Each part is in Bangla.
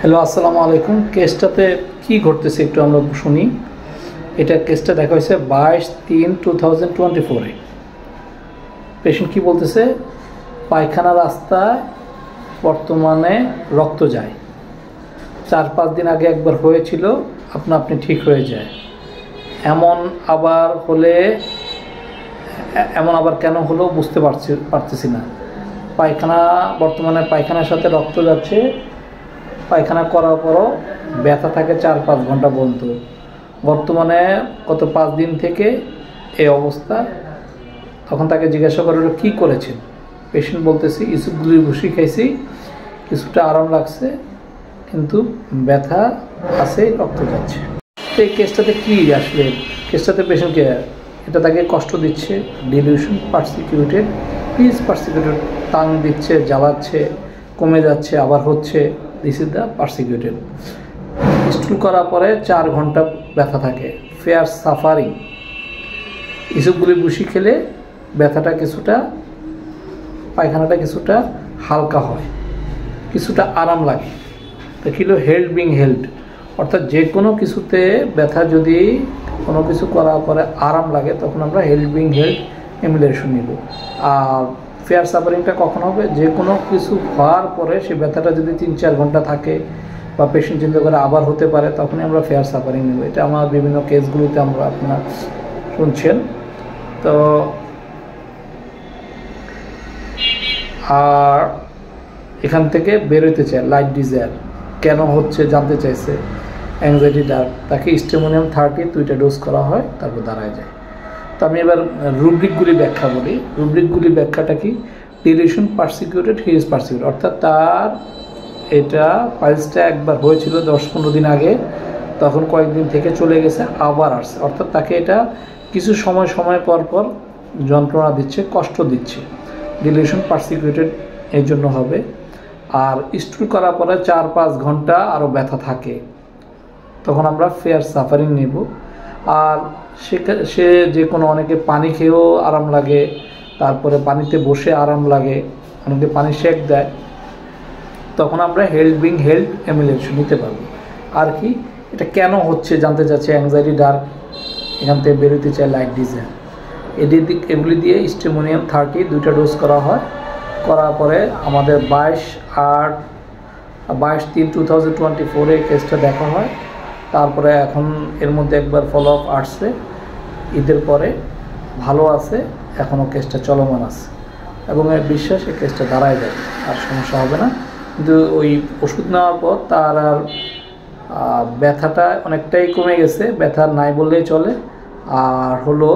হ্যালো, আসসালামু আলাইকুম। কেসটাতে কি ঘটতেছে একটু আমরা শুনি। এটা কেসটা দেখা হয়েছে 22/3/2024-এ। পেশেন্ট কি বলতেছে, পায়খানা রাস্তায় বর্তমানে রক্ত যায়, 4-5 দিন আগে একবার হয়েছিল, আপনা আপনি ঠিক হয়ে যায়। এমন আবার কেন হলো বুঝতে পারতেছি না। বর্তমানে পায়খানার সাথে রক্ত যাচ্ছে, পায়খানা করার পরও ব্যথা থাকে 4-5 ঘন্টা পর্যন্ত। বর্তমানে গত 5 দিন থেকে এই অবস্থা। তখন তাকে জিজ্ঞাসা করে কী করেছেন। পেশেন্ট বলতেছি ইসুপগুলির ভুসি খাইছি, কিছুটা আরাম লাগছে, কিন্তু ব্যথা আছে, রক্ত যাচ্ছে। তো এই কেসটাতে কী আসলে, কেসটাতে পেশেন্টকে এটা তাকে কষ্ট দিচ্ছে, ডিলিউশন পারসিকিউটেড, পারসিকিউটেড, টান দিচ্ছে, জ্বালাচ্ছে, কমে যাচ্ছে, আবার হচ্ছে। This is the persecuted. স্টুল করার পরে 4 ঘন্টা ব্যথা থাকে, ফেয়ার সাফারিং। ইসবগুলি বুসি খেলে ব্যথাটা কিছুটা, পায়খানাটা কিছুটা হালকা হয়, কিছুটা আরাম লাগে। তো কিলো হেল্ড বিং হেল্ড, অর্থাৎ যে কোনো কিছুতে ব্যথা যদি কোনো কিছু করার পরে আরাম লাগে, তখন আমরা হেল্ড বিং হেল্ড এমুলেশন নিব। আর ফেয়ার সাফারিংটা কখন হবে, যে কোনো কিছু হওয়ার পরে সে ব্যথাটা যদি 3-4 ঘন্টা থাকে বা পেশেন্ট চিন্তা করে আবার হতে পারে, তখনই আমরা ফেয়ার সাফারিং নেব। এটা আমার বিভিন্ন কেসগুলিতে আপনারা শুনছেন। তো আর এখান থেকে বেরোতে চায়, লাইট ডিজায়ার কেন হচ্ছে জানতে চাইছে, অ্যাংজাইটি ডার্ক, তাকে স্টেমোনিয়াম 30 2টা ডোজ করা হয়, তারপর দাঁড়ায় যায়। তো আমি এবার রুব্রিকগুলি ব্যাখ্যা বলি। রুব্রিকগুলি ব্যাখ্যাটা কি, dilution persecuted, he is persecuted, অর্থাৎ তার এটা পাইলসটা একবার হয়েছিল 10-15 দিন আগে, তখন কয়েকদিন থেকে চলে গেছে, আবার আসছে, অর্থাৎ তাকে এটা কিছু সময় পর পর যন্ত্রণা দিচ্ছে, কষ্ট দিচ্ছে। ডিলিউশন পারসিকিউটেড এই জন্য হবে। আর স্টুল করার পরে 4-5 ঘন্টা আরও ব্যথা থাকে, তখন আমরা ফেয়ার সাফারিং নেব। আর সে যে কোনো, অনেকে পানি খেয়েও আরাম লাগে, তারপরে পানিতে বসে আরাম লাগে, অনেকে পানি শেক দেয়, তখন আমরা হেল্ড বিং হেল্ড এমুলেশন নিতে পারবো। আর কি, এটা কেন হচ্ছে জানতে চাচ্ছে, অ্যাংজাইটি ডার্ক, এখান থেকে বেরোতে চায় লাইট ডিজায়ার। এগুলি দিয়ে স্টেমোনিয়াম 30 2টা ডোজ করা হয়। করার পরে আমাদের 22/3/2024-এ কেসটা দেখা হয়। তারপরে এখন এর মধ্যে একবার ফলো আপ আসছে, ঈদের পরে ভালো আছে, এখনও কেসটা চলমান আছে, এবং এর বিশ্বাস এই কেসটা দাঁড়ায় যাবে, আর সমস্যা হবে না। কিন্তু ওই ওষুধ নেওয়ার পর তার আর ব্যথাটা অনেকটাই কমে গেছে, ব্যথা নাই বললেই চলে। আর হলো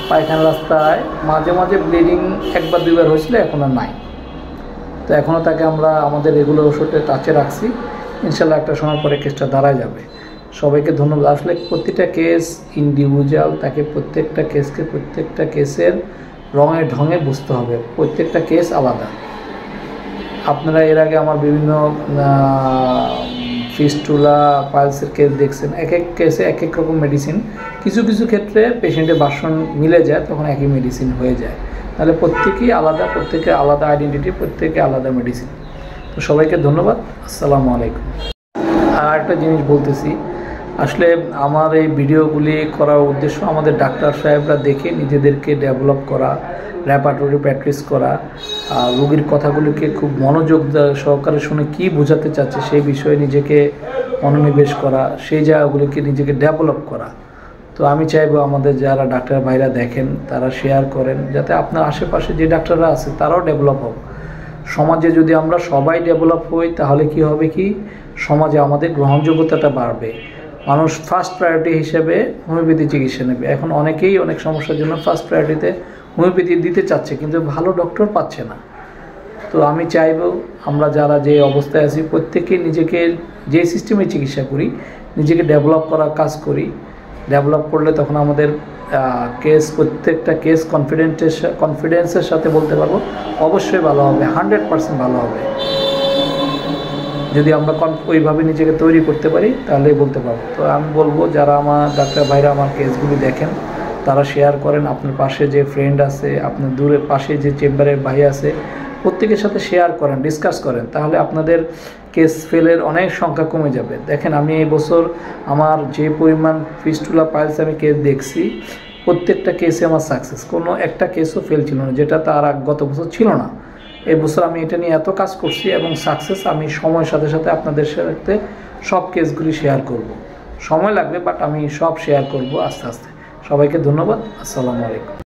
পায়খানা রাস্তায় মাঝে মাঝে ব্লিডিং 1-2বার হয়েছিল, এখন আর নাই। তো এখনও তাকে আমরা আমাদের রেগুলার ওষুধে টাচে রাখছি, ইনশাল্লাহ একটা সময় পরে কেসটা দাঁড়ায় যাবে। সবাইকে ধন্যবাদ। আসলে প্রতিটা কেস ইন্ডিভিজুয়াল, তাকে প্রত্যেকটা কেসের রঙে ঢঙে বুঝতে হবে, প্রত্যেকটা কেস আলাদা। আপনারা এর আগে আমার বিভিন্ন ফিস্টুলা, পালসের কেস দেখছেন, এক এক কেসে এক এক রকম মেডিসিন। কিছু ক্ষেত্রে পেশেন্টের ভাষণ মিলে যায়, তখন একই মেডিসিন হয়ে যায়। তাহলে প্রত্যেকেই আলাদা, প্রত্যেকের আলাদা আইডেন্টিটি, প্রত্যেকে আলাদা মেডিসিন। তো সবাইকে ধন্যবাদ, আসসালামু আলাইকুম। আর একটা জিনিস বলতেছি, আসলে আমার এই ভিডিওগুলি করার উদ্দেশ্য আমাদের ডাক্তার সাহেবরা দেখে নিজেদেরকে ডেভেলপ করা, ল্যাবরেটরি প্র্যাকটিস করা, রোগীর কথাগুলিকে খুব মনোযোগ সহকারে শুনে কী বোঝাতে চাচ্ছে সেই বিষয়ে নিজেকে মনোনিবেশ করা, সেই জায়গাগুলিকে নিজেকে ডেভেলপ করা। তো আমি চাইবো আমাদের যারা ডাক্তার ভাইরা দেখেন, তারা শেয়ার করেন, যাতে আপনার আশেপাশে যে ডাক্তাররা আছে তারাও ডেভেলপ হোক। সমাজে যদি আমরা সবাই ডেভেলপ হই, তাহলে কি হবে, কি সমাজে আমাদের গ্রহণযোগ্যতাটা বাড়বে। মানুষ ফার্স্ট প্রায়োরিটি হিসেবে হোমিওপ্যাথি চিকিৎসা নেবে। এখন অনেকেই অনেক সমস্যার জন্য ফার্স্ট প্রায়োরিটিতে হোমিওপ্যাথি দিতে চাচ্ছে, কিন্তু ভালো ডক্টর পাচ্ছে না। তো আমি চাইব আমরা যারা যে অবস্থায় আছি, প্রত্যেকেই নিজেকে যে সিস্টেমে চিকিৎসা করি, নিজেকে ডেভেলপ করার কাজ করি। ডেভেলপ করলে তখন আমাদের প্রত্যেকটা কেস কনফিডেন্সের সাথে বলতে পারবো অবশ্যই ভালো হবে, 100% ভালো হবে। যদি আমরা ওইভাবে নিজেকে তৈরি করতে পারি, তাহলেই বলতে পারবো। তো আমি বলবো, যারা আমার ডাক্তার ভাইরা আমার কেসগুলি দেখেন, তারা শেয়ার করেন। আপনার পাশে যে ফ্রেন্ড আছে, আপনার দূরের পাশে যে চেম্বারের ভাই আছে, প্রত্যেকের সাথে শেয়ার করেন, ডিসকাস করেন, তাহলে আপনাদের কেস ফেলের অনেক সংখ্যা কমে যাবে। দেখেন আমি এই বছর আমার যে পরিমাণ ফিস্টুলা পাইলস আমি কেস দেখছি, প্রত্যেকটা কেসে আমার সাকসেস, কোনো একটা কেসও ফেল ছিল না, যেটা তার গত বছর ছিল না। এই বছর আমি এটা নিয়ে এত কাজ করছি এবং সাকসেস আমি সময়ের সাথে সাথে আপনাদের সাথে সব কেসগুলি শেয়ার করব। সময় লাগবে, বাট আমি সব শেয়ার করব আস্তে আস্তে। সবাইকে ধন্যবাদ। আসসালামু আলাইকুম।